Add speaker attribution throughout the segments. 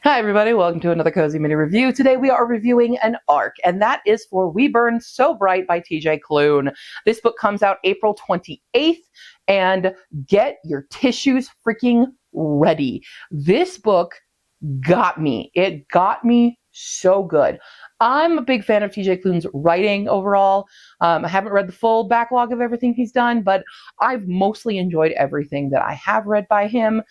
Speaker 1: Hi everybody, welcome to another cozy mini review. Today we are reviewing an ARC, and that is for We Burn So Bright by TJ Klune. This book comes out April 28th, and get your tissues freaking ready. This book got me. It got me so good. I'm a big fan of TJ Klune's writing overall. I haven't read the full backlog of everything he's done, but I've mostly enjoyed everything that I have read by him.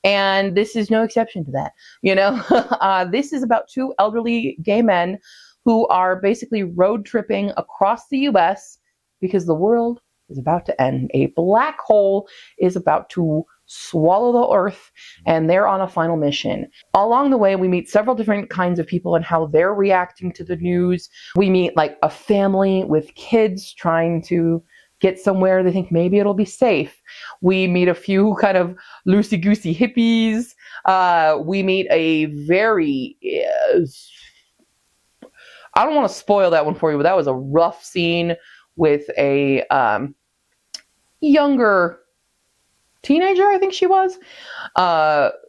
Speaker 1: And this is no exception to that. This is about two elderly gay men who are basically road tripping across the US because the world is about to end. A black hole is about to swallow the earth, and they're on a final mission. Along the way, we meet several different kinds of people and how they're reacting to the news. We meet like a family with kids trying to get somewhere they think maybe it'll be safe. We meet a few kind of loosey-goosey hippies. We meet a very... I don't want to spoil that one for you, but that was a rough scene with a younger teenager, I think she was.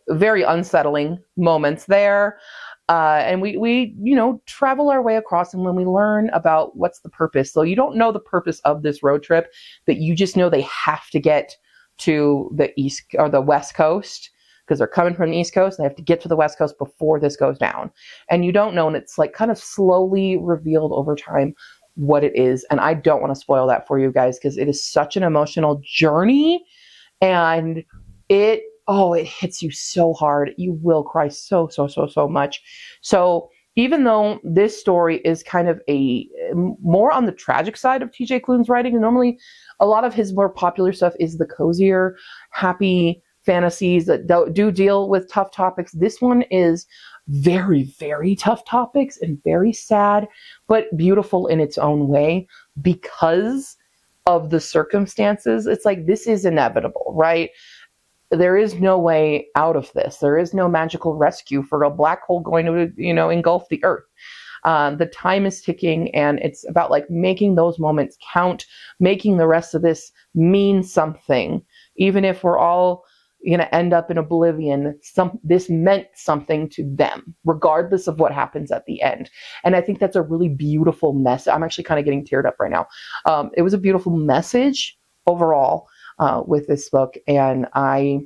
Speaker 1: Very unsettling moments there. And we travel our way across, and when we learn about what's the purpose. So you don't know the purpose of this road trip, but you just know they have to get to the east or the west coast because they're coming from the east coast and they have to get to the west coast before this goes down. And you don't know, and it's like kind of slowly revealed over time what it is. And I don't want to spoil that for you guys because it is such an emotional journey, and it hits you so hard. You will cry so much. So even though this story is kind of a more on the tragic side of TJ Klune's writing, and normally a lot of his more popular stuff is the cozier, happy fantasies that do deal with tough topics. This one is very, very tough topics and very sad, but beautiful in its own way because of the circumstances. It's like, this is inevitable, right? There is no way out of this. There is no magical rescue for a black hole going to, engulf the earth. The time is ticking, and it's about like making those moments count, making the rest of this mean something. Even if we're all going to end up in oblivion, this meant something to them, regardless of what happens at the end. And I think that's a really beautiful message. I'm actually kind of getting teared up right now. It was a beautiful message overall with this book, and I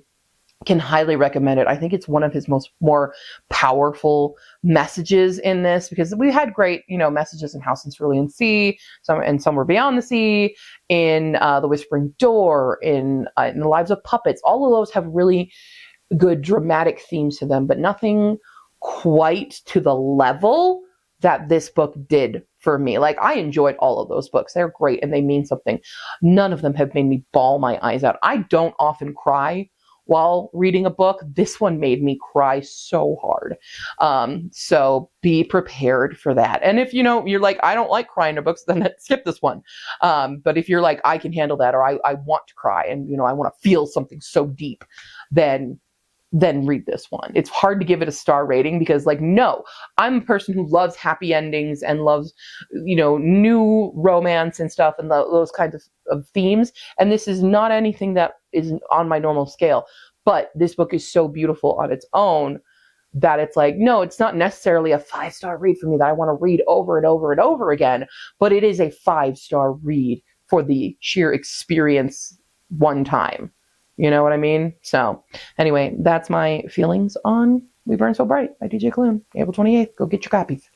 Speaker 1: can highly recommend it. I think it's one of his more powerful messages in this, because we had great, messages in House in Cerulean Sea, some were Beyond the Sea, in The Whispering Door, in The Lives of Puppets. All of those have really good dramatic themes to them, but nothing quite to the level that this book did for me. Like, I enjoyed all of those books. They're great and they mean something. None of them have made me bawl my eyes out. I don't often cry while reading a book. This one made me cry so hard. So be prepared for that. And if you're like, I don't like crying in books, then skip this one. But if you're like, I can handle that, or I want to cry and I want to feel something so deep, then read this one. It's hard to give it a star rating because, no, I'm a person who loves happy endings and loves, new romance and stuff and those kinds of themes. And this is not anything that is on my normal scale. But this book is so beautiful on its own that it's like, no, it's not necessarily a 5-star read for me that I want to read over and over and over again. But it is a 5-star read for the sheer experience one time. You know what I mean? So anyway, that's my feelings on We Burn So Bright by TJ Klune. April 28th. Go get your copies.